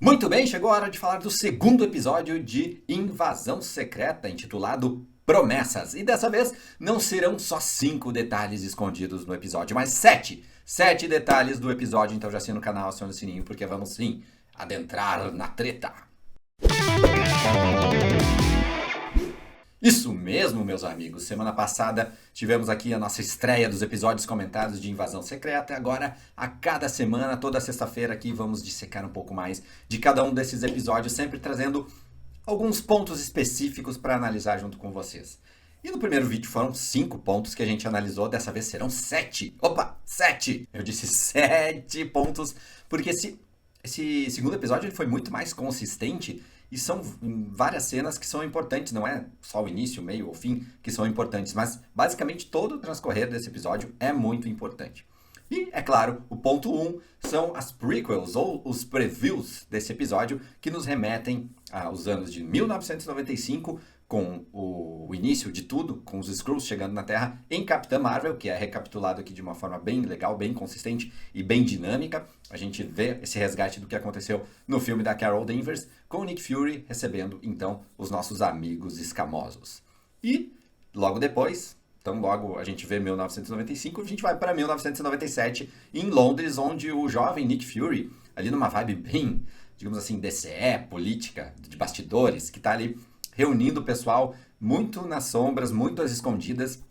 Muito bem, chegou a hora de falar do segundo episódio de Invasão Secreta, intitulado Promessas. E dessa vez não serão só 5 detalhes escondidos no episódio, mas 7. 7 detalhes do episódio, então já assina o canal, aciona o sininho, porque vamos sim adentrar na treta. Isso mesmo, meus amigos. Semana passada tivemos aqui a nossa estreia dos episódios comentados de Invasão Secreta. E agora, a cada semana, toda sexta-feira aqui, vamos dissecar um pouco mais de cada um desses episódios, sempre trazendo alguns pontos específicos para analisar junto com vocês. E no primeiro vídeo foram 5 pontos que a gente analisou, dessa vez serão 7. Opa, 7! Eu disse 7 pontos, porque esse segundo episódio ele foi muito mais consistente. E são várias cenas que são importantes, não é só o início, o meio ou o fim que são importantes, mas basicamente todo o transcorrer desse episódio é muito importante. E, é claro, o ponto 1 são as prequels, ou os previews desse episódio, que nos remetem aos anos de 1995, com o início de tudo, com os Skrulls chegando na Terra em Capitã Marvel, que é recapitulado aqui de uma forma bem legal, bem consistente e bem dinâmica. A gente vê esse resgate do que aconteceu no filme da Carol Danvers, com o Nick Fury recebendo, então, os nossos amigos escamosos. E, logo depois, então logo a gente vê 1995, a gente vai para 1997, em Londres, onde o jovem Nick Fury, ali numa vibe bem, digamos assim, DCE, política, de bastidores, que está ali reunindo o pessoal muito nas sombras, muito às escondidas,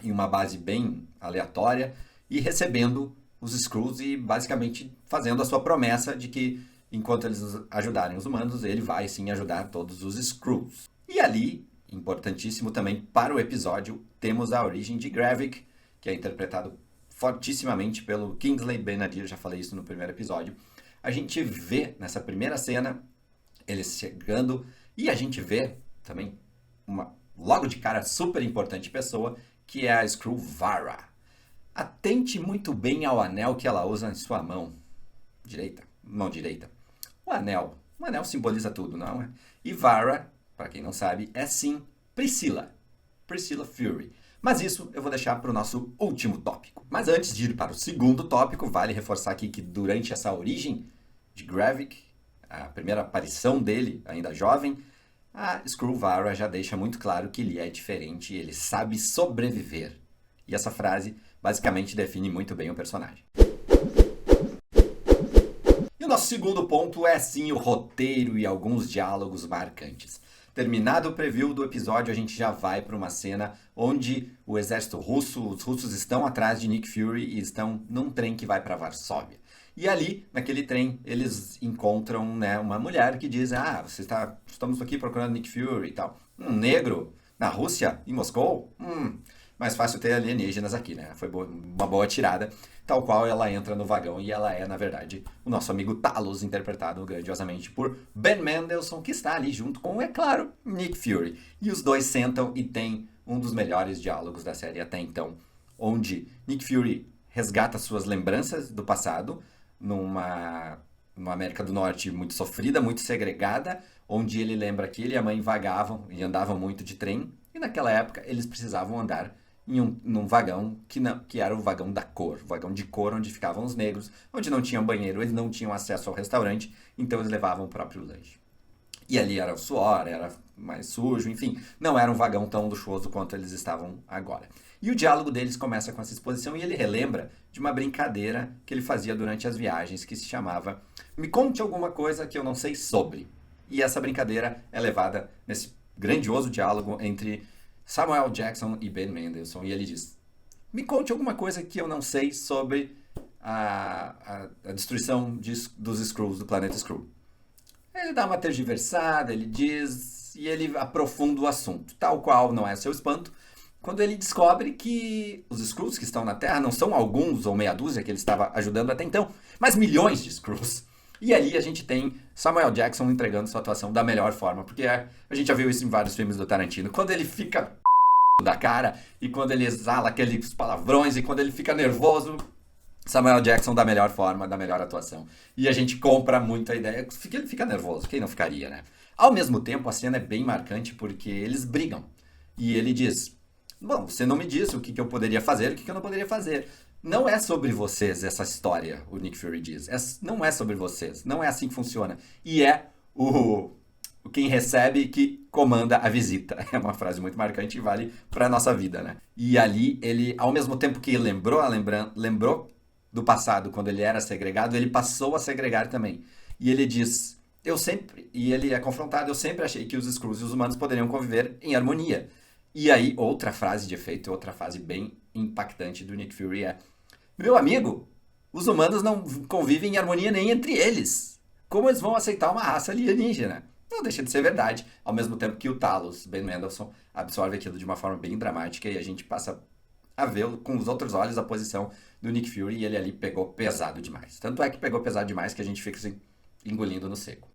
em uma base bem aleatória, e recebendo os Skrulls e basicamente fazendo a sua promessa de que, enquanto eles ajudarem os humanos, ele vai sim ajudar todos os Skrulls. E ali, importantíssimo também para o episódio, temos a origem de Gravik, que é interpretado fortissimamente pelo Kingsley Ben-Adir, já falei isso no primeiro episódio. A gente vê nessa primeira cena eles chegando e a gente vê também uma, logo de cara, super importante pessoa, que é a Skrull Vara. Atente muito bem ao anel que ela usa em sua mão direita. Mão direita. O anel simboliza tudo, não é? E Vara, para quem não sabe, é sim Priscilla Fury. Mas isso eu vou deixar para o nosso último tópico. Mas antes de ir para o segundo tópico, vale reforçar aqui que durante essa origem de Gravik, a primeira aparição dele, ainda jovem, a Skrull Vara já deixa muito claro que ele é diferente e ele sabe sobreviver. E essa frase basicamente define muito bem o personagem. E o nosso segundo ponto é sim o roteiro e alguns diálogos marcantes. Terminado o preview do episódio, a gente já vai para uma cena onde o exército russo, os russos estão atrás de Nick Fury e estão num trem que vai para Varsóvia. E ali, naquele trem, eles encontram, né, uma mulher que diz: estamos aqui procurando Nick Fury e tal. Um negro na Rússia, em Moscou? Mais fácil ter alienígenas aqui, né? Foi uma boa tirada. Tal qual ela entra no vagão e ela é, na verdade, o nosso amigo Talos, interpretado grandiosamente por Ben Mendelsohn, que está ali junto com, é claro, Nick Fury. E os dois sentam e tem um dos melhores diálogos da série até então, onde Nick Fury resgata suas lembranças do passado, numa América do Norte muito sofrida, muito segregada, onde ele lembra que ele e a mãe vagavam e andavam muito de trem, e naquela época eles precisavam andar num vagão que era o vagão da cor, o vagão de cor onde ficavam os negros, onde não tinham banheiro, eles não tinham acesso ao restaurante, então eles levavam o próprio lanche. E ali era o suor, era mais sujo, enfim, não era um vagão tão luxuoso quanto eles estavam agora. E o diálogo deles começa com essa exposição e ele relembra de uma brincadeira que ele fazia durante as viagens, que se chamava "Me conte alguma coisa que eu não sei sobre". E essa brincadeira é levada nesse grandioso diálogo entre Samuel Jackson e Ben Mendelsohn. E ele diz: "Me conte alguma coisa que eu não sei sobre a destruição dos Skrulls, do planeta Skrull". Ele dá uma tergiversada, ele diz, e ele aprofunda o assunto. Tal qual, não é seu espanto, quando ele descobre que os Skrulls que estão na Terra não são alguns ou meia dúzia que ele estava ajudando até então, mas milhões de Skrulls. E ali a gente tem Samuel Jackson entregando sua atuação da melhor forma, porque a gente já viu isso em vários filmes do Tarantino. Quando ele fica da cara, e quando ele exala aqueles palavrões, e quando ele fica nervoso, Samuel Jackson da melhor forma, da melhor atuação. E a gente compra muito a ideia, ele fica nervoso, quem não ficaria, né? Ao mesmo tempo, a cena é bem marcante porque eles brigam. E ele diz: "Bom, você não me disse o que eu poderia fazer e o que eu não poderia fazer. Não é sobre vocês essa história, o Nick Fury diz. Não é sobre vocês. Não é assim que funciona. E é quem recebe que comanda a visita. É uma frase muito marcante e vale para nossa vida, né? E ali ele, ao mesmo tempo que lembrou do passado, quando ele era segregado, ele passou a segregar também. E ele diz, e ele é confrontado, eu sempre achei que os Skrulls e os humanos poderiam conviver em harmonia. E aí, outra frase de efeito, outra frase bem impactante do Nick Fury é, meu amigo, os humanos não convivem em harmonia nem entre eles. Como eles vão aceitar uma raça alienígena? Não deixa de ser verdade, ao mesmo tempo que o Talos, Ben Mendelsohn, absorve aquilo de uma forma bem dramática e a gente passa a ver com os outros olhos a posição do Nick Fury e ele ali pegou pesado demais. Tanto é que pegou pesado demais que a gente fica assim, engolindo no seco.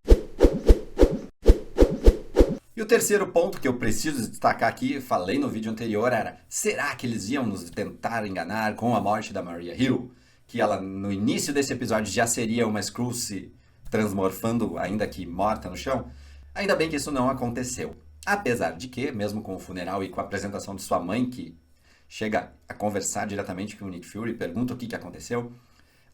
E o terceiro ponto que eu preciso destacar aqui, falei no vídeo anterior, era: será que eles iam nos tentar enganar com a morte da Maria Hill? Que ela, no início desse episódio, já seria uma Skrull se transmorfando, ainda que morta no chão? Ainda bem que isso não aconteceu. Apesar de que, mesmo com o funeral e com a apresentação de sua mãe, que chega a conversar diretamente com o Nick Fury, pergunta o que aconteceu,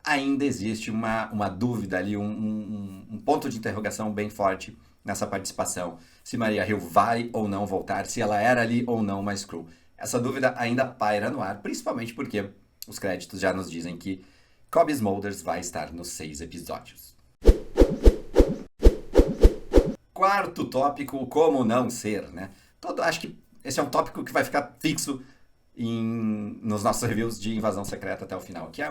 ainda existe uma dúvida ali, um ponto de interrogação bem forte nessa participação. Se Maria Hill vai ou não voltar, se ela era ali ou não uma Skrull. Essa dúvida ainda paira no ar, principalmente porque os créditos já nos dizem que Cobie Smulders vai estar nos 6 episódios. Quarto tópico, como não ser, né? Acho que esse é um tópico que vai ficar fixo nos nossos reviews de Invasão Secreta até o final, que é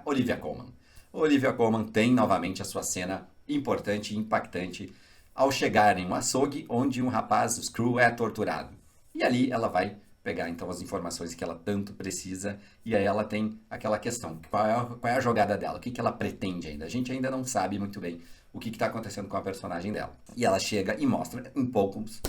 Olivia Colman. Olivia Colman tem novamente a sua cena importante e impactante ao chegar em um açougue onde um rapaz, o Skrull, é torturado. E ali ela vai pegar então as informações que ela tanto precisa e aí ela tem aquela questão, qual é a jogada dela, o que ela pretende ainda. A gente ainda não sabe muito bem o que está acontecendo com a personagem dela. E ela chega e mostra em poucos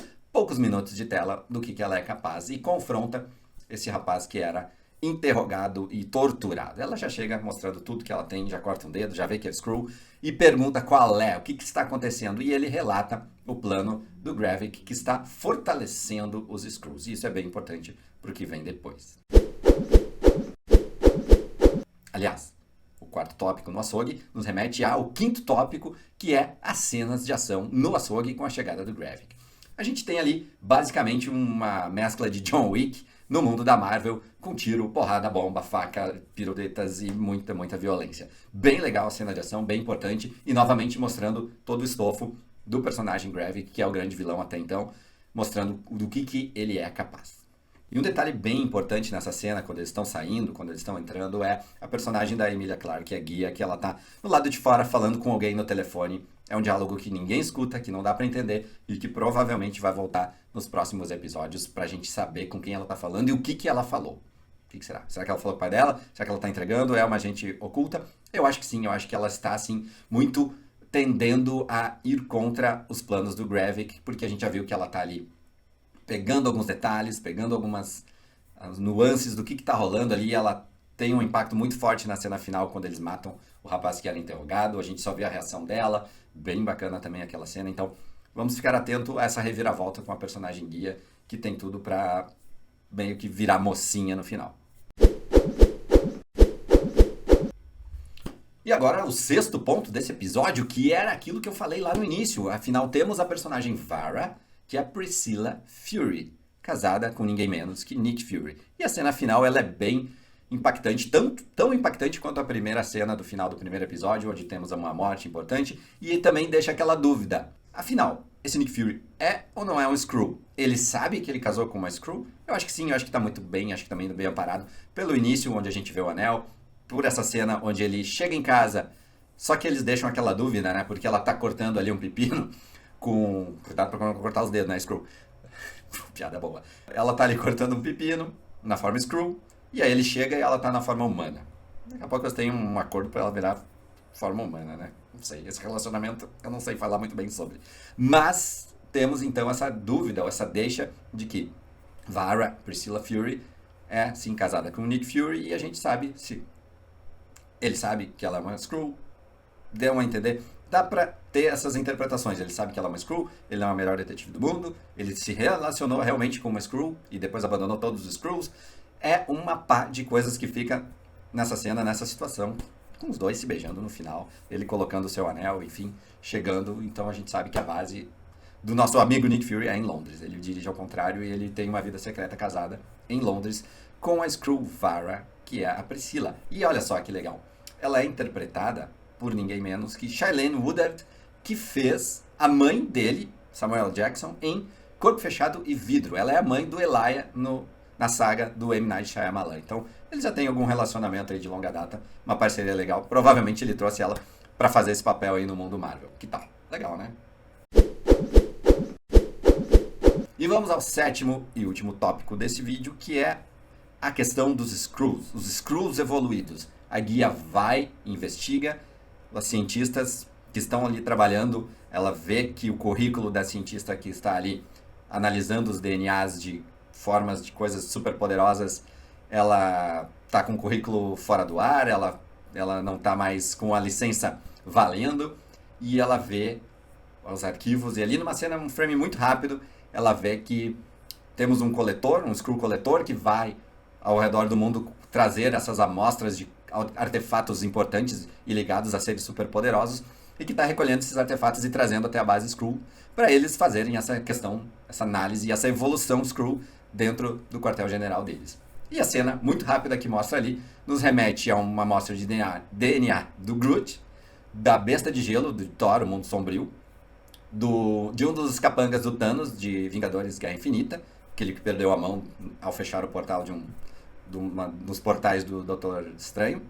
minutos de tela do que ela é capaz e confronta esse rapaz que era interrogado e torturado. Ela já chega mostrando tudo que ela tem, já corta um dedo, já vê que é Skrull e pergunta o que está acontecendo. E ele relata o plano do Gravik que está fortalecendo os Skrulls. E isso é bem importante para o que vem depois. Aliás, o quarto tópico no açougue nos remete ao quinto tópico, que é as cenas de ação no açougue com a chegada do Gravik. A gente tem ali basicamente uma mescla de John Wick no mundo da Marvel, com tiro, porrada, bomba, faca, piruetas e muita violência. Bem legal a cena de ação, bem importante, e novamente mostrando todo o estofo do personagem Gravik, que é o grande vilão até então, mostrando do que ele é capaz. E um detalhe bem importante nessa cena, quando eles estão saindo, quando eles estão entrando, é a personagem da Emilia Clarke, que é guia, que ela tá no lado de fora falando com alguém no telefone. É um diálogo que ninguém escuta, que não dá pra entender e que provavelmente vai voltar nos próximos episódios pra gente saber com quem ela tá falando e o que ela falou. O que será? Será que ela falou com o pai dela? Será que ela tá entregando? É uma agente oculta? Eu acho que sim, eu acho que ela está, assim, muito tendendo a ir contra os planos do Gravik, porque a gente já viu que ela tá ali pegando alguns detalhes, pegando algumas nuances do que tá rolando ali. Ela tem um impacto muito forte na cena final, quando eles matam o rapaz que era interrogado. A gente só vê a reação dela, bem bacana também aquela cena. Então, vamos ficar atento a essa reviravolta com a personagem guia, que tem tudo pra meio que virar mocinha no final. E agora o sexto ponto desse episódio, que era aquilo que eu falei lá no início. Afinal, temos a personagem Vara, que é a Priscilla Fury, casada com ninguém menos que Nick Fury. E a cena final, ela é bem impactante, tão impactante quanto a primeira cena do final do primeiro episódio, onde temos uma morte importante, e também deixa aquela dúvida. Afinal, esse Nick Fury é ou não é um Skrull? Ele sabe que ele casou com uma Skrull? Eu acho que sim, eu acho que tá muito bem, acho que tá bem amparado pelo início, onde a gente vê o anel, por essa cena onde ele chega em casa, só que eles deixam aquela dúvida, né? Porque ela tá cortando ali um pepino com... Cuidado pra não cortar os dedos, né, Skrull? Piada boa. Ela tá ali cortando um pepino na forma Skrull, e aí ele chega e ela tá na forma humana. Daqui a pouco eles têm um acordo pra ela virar forma humana, né? Não sei, esse relacionamento eu não sei falar muito bem sobre. Mas temos então essa dúvida, ou essa deixa de que Vara, Priscilla Fury, é sim casada com Nick Fury, e a gente sabe se ele sabe que ela é uma Skrull, deu a entender. Dá pra ter essas interpretações. Ele sabe que ela é uma Skrull, ele é o melhor detetive do mundo, ele se relacionou realmente com uma Skrull e depois abandonou todos os Skrulls. É uma pá de coisas que fica nessa cena, nessa situação, com os dois se beijando no final, ele colocando o seu anel, enfim, chegando. Então a gente sabe que a base do nosso amigo Nick Fury é em Londres. Ele dirige ao contrário e ele tem uma vida secreta casada em Londres com a Screwvara, que é a Priscila. E olha só que legal, ela é interpretada por ninguém menos que Shailene Woodard, que fez a mãe dele, Samuel Jackson, em Corpo Fechado e Vidro. Ela é a mãe do Elijah na saga do M. Night Shyamalan. Então, eles já têm algum relacionamento aí de longa data, uma parceria legal. Provavelmente ele trouxe ela para fazer esse papel aí no mundo Marvel. Que tal? Legal, né? E vamos ao sétimo e último tópico desse vídeo, que é a questão dos Skrulls, os Skrulls evoluídos. A guia vai, investiga, os cientistas que estão ali trabalhando, ela vê que o currículo da cientista que está ali analisando os DNAs de formas de coisas super poderosas, ela está com o currículo fora do ar, ela não está mais com a licença valendo, e ela vê os arquivos, e ali numa cena, um frame muito rápido, ela vê que temos um coletor, um Skrull coletor, que vai ao redor do mundo trazer essas amostras de artefatos importantes e ligados a seres superpoderosos, e que está recolhendo esses artefatos e trazendo até a base Skrull para eles fazerem essa questão, essa análise e essa evolução Skrull dentro do quartel-general deles. E a cena muito rápida que mostra ali nos remete a uma amostra de DNA do Groot, da Besta de Gelo, do Thor, o Mundo Sombrio, de um dos capangas do Thanos, de Vingadores Guerra Infinita, aquele que perdeu a mão ao fechar o portal dos portais do Doutor Estranho.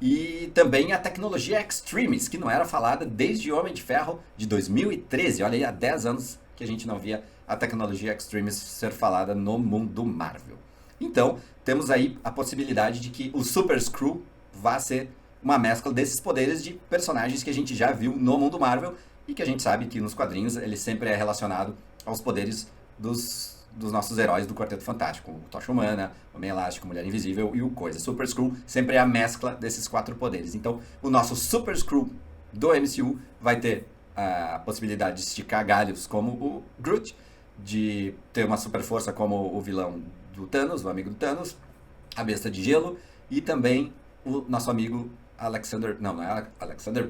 E também a tecnologia Extremis, que não era falada desde Homem de Ferro de 2013. Olha aí, há 10 anos que a gente não via a tecnologia Extremis ser falada no mundo Marvel. Então, temos aí a possibilidade de que o Super Skrull vá ser uma mescla desses poderes de personagens que a gente já viu no mundo Marvel e que a gente sabe que nos quadrinhos ele sempre é relacionado aos poderes dos nossos heróis do Quarteto Fantástico, o Tocha Humana, Homem Elástico, Mulher Invisível e o Coisa. Super Skrull sempre é a mescla desses 4 poderes. Então, o nosso Super Skrull do MCU vai ter a possibilidade de esticar galhos como o Groot, de ter uma super força como o vilão do Thanos, o amigo do Thanos, a Besta de Gelo, e também o nosso amigo Alexander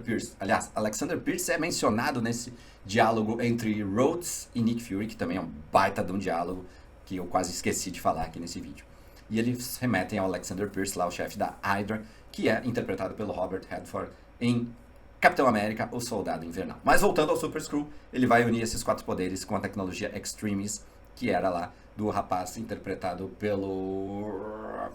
Pierce. Aliás, Alexander Pierce é mencionado nesse diálogo entre Rhodes e Nick Fury, que também é um baita de um diálogo que eu quase esqueci de falar aqui nesse vídeo. E eles remetem ao Alexander Pierce, lá o chefe da Hydra, que é interpretado pelo Robert Redford em Capitão América, o Soldado Invernal. Mas voltando ao Super Skrull, ele vai unir esses 4 poderes com a tecnologia Extremis, que era lá do rapaz interpretado pelo...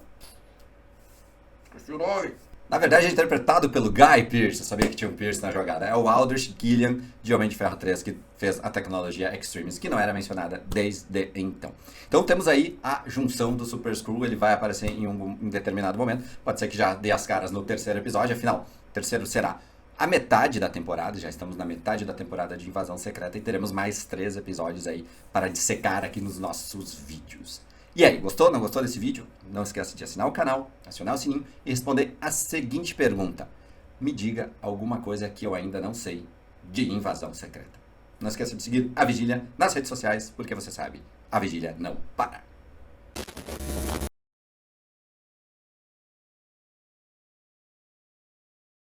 esqueci o nome! Na verdade é interpretado pelo Guy Pearce, eu sabia que tinha um Pearce na jogada. É o Aldrich Killian, de Homem de Ferro 3, que fez a tecnologia Extremis, que não era mencionada desde então. Então temos aí a junção do Super Skrull, ele vai aparecer em um determinado momento, pode ser que já dê as caras no terceiro episódio, afinal, o terceiro será a metade da temporada, já estamos na metade da temporada de Invasão Secreta e teremos mais 3 episódios aí para dissecar aqui nos nossos vídeos. E aí, gostou? Não gostou desse vídeo? Não esqueça de assinar o canal, acionar o sininho e responder a seguinte pergunta. Me diga alguma coisa que eu ainda não sei de Invasão Secreta. Não esqueça de seguir a Vigília nas redes sociais, porque você sabe, a Vigília não para.